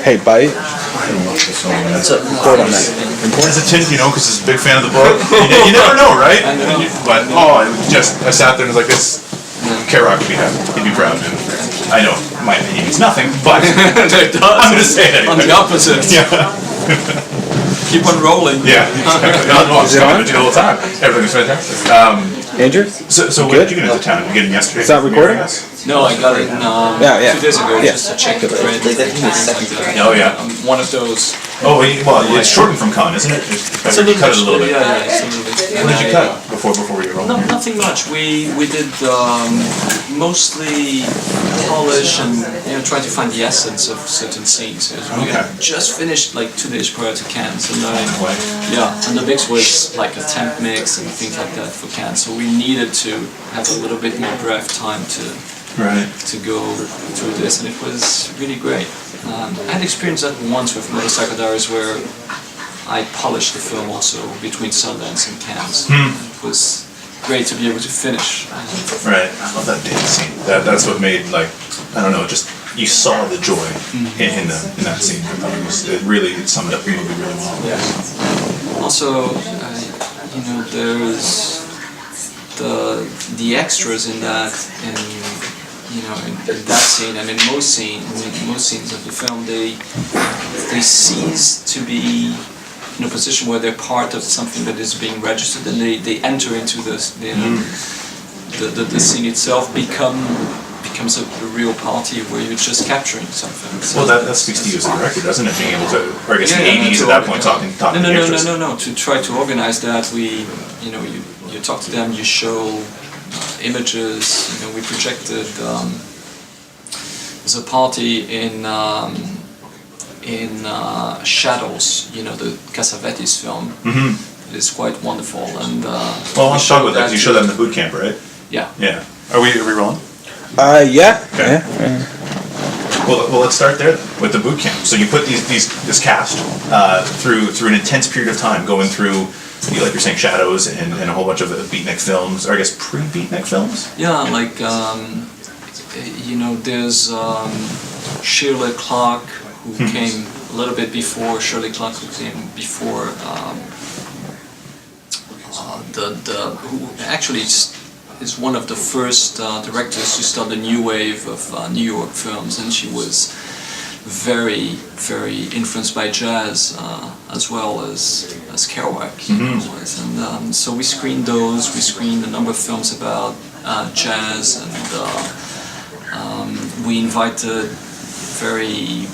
Hey, bite. Hold on that. Hesitant, you know, because he's a big fan of the book. You never know, right? But I sat there and was like, this. Kerouac would be happy. He'd be proud. And I know my opinion means nothing, but I'm going to say it anyway. On the opposite. Yeah. Keep on rolling. Yeah. Exactly. No, I'm just coming to you all the time. Everything's fantastic. Andrew? So when did you get into town? You get in yesterday? It's not recording? No, I got it 2 days ago just to check the print. Oh, yeah. One of those. Oh, well, it's shortened from Con, isn't it? It's a little cut it a little bit. Yeah, it's a little bit. What did you cut before you rolled? No, nothing much. We did mostly polish and try to find the essence of certain scenes. We had just finished like 2 days prior to Cannes, and and the mix was like a temp mix and things like that for Cannes. So we needed to have a little bit more breath time to go through this, and it was really great. I had experienced that once with Motorcycle Diaries, where I polished the film also between Sundance and Cannes. It was great to be able to finish. Right, I love that dance scene. That's what made, like, I don't know, just you saw the joy in that scene. It really summed up the movie really well. Yeah. Also, there's the extras in that, in that scene and in most scenes of the film, they cease to be in a position where they're part of something that is being registered, and they enter into the scene itself, becomes a real party where you're just capturing something. So well, that speaks to you as a director, doesn't it? Being able to, or I guess the 80s at that point, talking to the extras. No. To try to organize that, you talk to them, you show images. We projected there's a party in Shadows, the Cassavetes film. It's quite wonderful, and well, let's talk about that. You show that in the boot camp, right? Yeah. Are we rolling? Yeah. Okay. Well, let's start there then, with the boot camp. So you put this cast through an intense period of time, going through, like you're saying, Shadows and a whole bunch of beatnik films, or I guess pre-beatnik films. Yeah, like there's Shirley Clark, who came a little bit before. Shirley Clark, who came before who actually is one of the first directors to start the new wave of New York films, and she was very, very influenced by jazz as well as Kerouac was. And so we screened those. We screened a number of films about jazz, and we invited very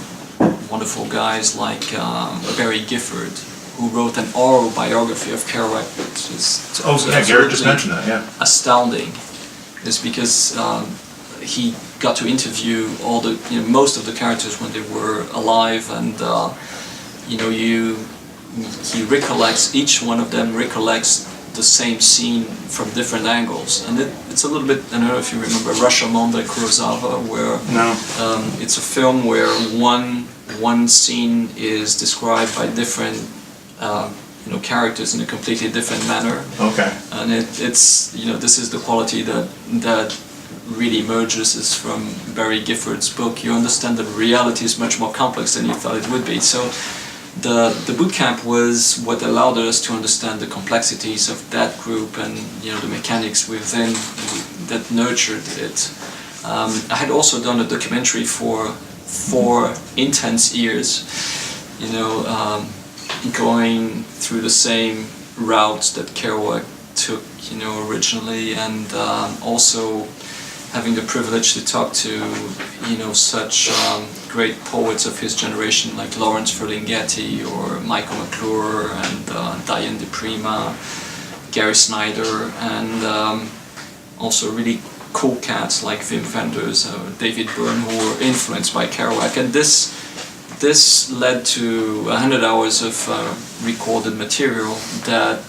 wonderful guys like Barry Gifford, who wrote an oral biography of Kerouac, which is Garrett just mentioned that. Yeah, astounding. Is because he got to interview all the most of the characters when they were alive, and he recollects, each one of them recollects the same scene from different angles, and it's a little bit, I don't know if you remember Rashomon by Kurosawa, where it's a film where one scene is described by different characters in a completely different manner. Okay. And it's this is the quality that really emerges is from Barry Gifford's book. You understand that reality is much more complex than you thought it would be. So the boot camp was what allowed us to understand the complexities of that group and the mechanics within that nurtured it. I had also done a documentary for 4 intense years, going through the same routes that Kerouac took, originally, and also having the privilege to talk to, such great poets of his generation like Lawrence Ferlinghetti or Michael McClure and Diane de Prima, Gary Snyder, and also really cool cats like Wim Wenders or David Byrne, who were influenced by Kerouac. And this led to 100 hours of recorded material that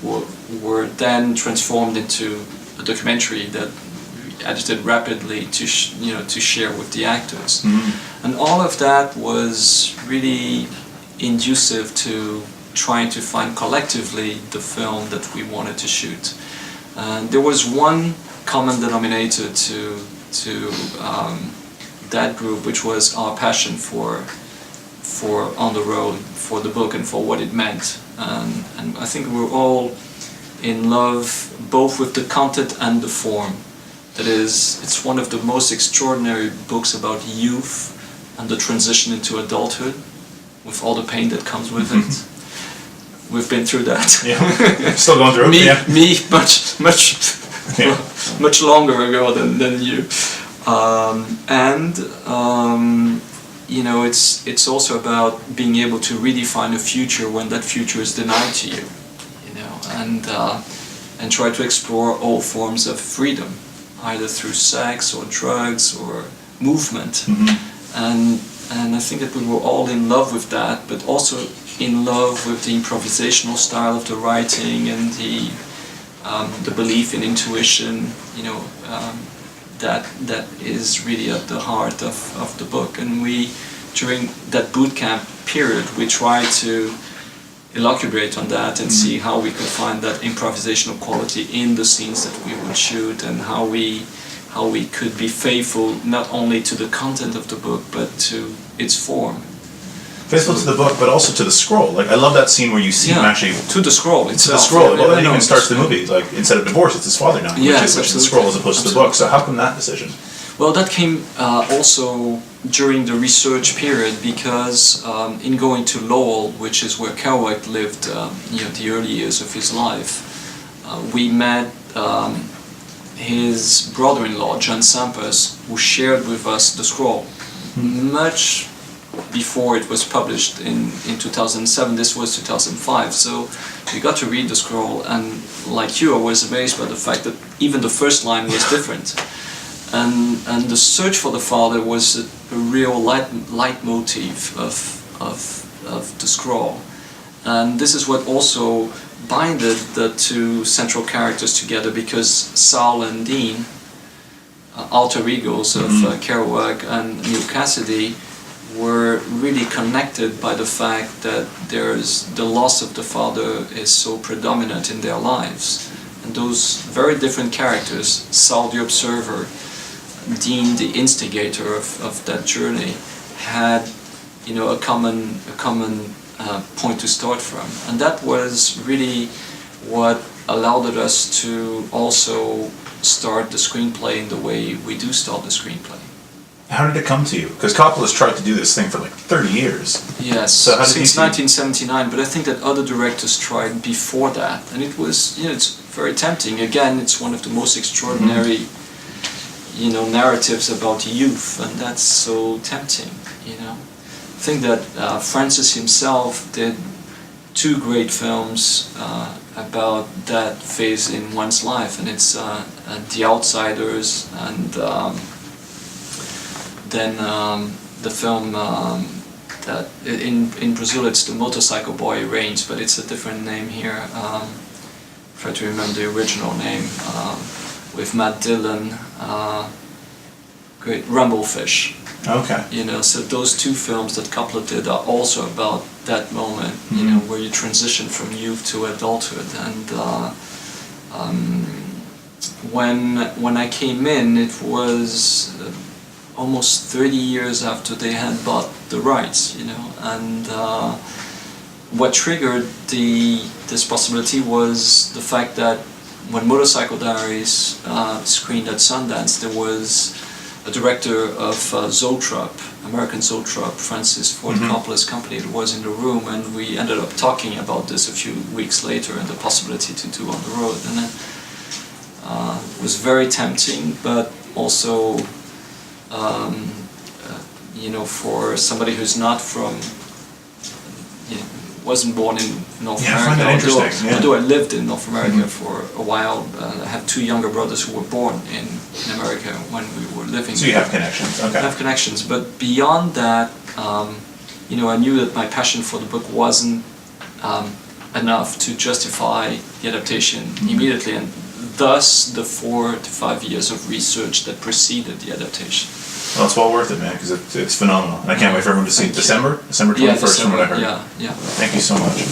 were then transformed into a documentary that we edited rapidly to share with the actors. And all of that was really inducive to trying to find collectively the film that we wanted to shoot. There was one common denominator to that group, which was our passion for On the Road, for the book and for what it meant. And I think we're all in love both with the content and the form. That is, it's one of the most extraordinary books about youth and the transition into adulthood, with all the pain that comes with it. We've been through that. Yeah, still going through it. Me, much longer ago than you. You know, it's also about being able to redefine a future when that future is denied to you. You know, and try to explore all forms of freedom, either through sex or drugs or movement. And I think that we were all in love with that, but also in love with the improvisational style of the writing and the belief in intuition, you know, that is really at the heart of the book. And we, during that boot camp period, we tried to elucubrate on that and see how we could find that improvisational quality in the scenes that we would shoot, and how we could be faithful not only to the content of the book but to its form. Faithful to the book, but also to the scroll. Like, I love that scene where you see him actually... To the scroll itself. To the scroll. Well, that even starts the movie. Like, instead of divorce, it's his father now. Yes, which is the scroll as opposed to the book. So how come that decision? Well, that came also during the research period, because in going to Lowell, which is where Kerouac lived, you know, the early years of his life, we met his brother-in-law, John Sampas, who shared with us the scroll. Much before it was published in 2007, this was 2005, so we got to read the scroll, and like you, I was amazed by the fact that even the first line was different. And the search for the Father was a real leitmotif of the scroll. And this is what also binded the two central characters together, because Sal and Dean, alter egos of Kerouac and Neil Cassidy, were really connected by the fact that the loss of the father is so predominant in their lives. And those very different characters, Sal the observer, Dean the instigator of that journey, had, you know, a common point to start from. And that was really what allowed us to also start the screenplay in the way we do start the screenplay. How did it come to you? Because Coppola's tried to do this thing for like 30 years. Yes, so since 1979, but I think that other directors tried before that, and it was, you know, it's very tempting. Again, it's one of the most extraordinary, you know, narratives about youth, and that's so tempting, you know. I think that Francis himself did two great films about that phase in one's life, and it's The Outsiders and then the film that in Brazil it's The Motorcycle Boy Reigns, but it's a different name here. Try to remember the original name, with Matt Dillon, great Rumblefish. Okay. You know, so those two films that Coppola did are also about that moment, you know, where you transition from youth to adulthood. And when I came in, it was almost 30 years after they had bought the rights, you know, and what triggered this possibility was the fact that when Motorcycle Diaries screened at Sundance, there was a director of Zoetrope, American Zoetrope, Francis Ford Coppola's company, that was in the room, and we ended up talking about this a few weeks later and the possibility to do On the Road. And it was very tempting, but also you know, for somebody who's not from, you know, wasn't born in North America. I find that interesting. Although I lived in North America for a while, I have two younger brothers who were born in America when we were living. So you have connections. Okay. I have connections, but beyond that, you know, I knew that my passion for the book wasn't enough to justify the adaptation immediately, and thus the 4 to 5 years of research that preceded the adaptation. Well, it's well worth it, man, because it's phenomenal. And I can't wait for everyone to see it. December 21st, from what I heard. Yeah. Thank you so much.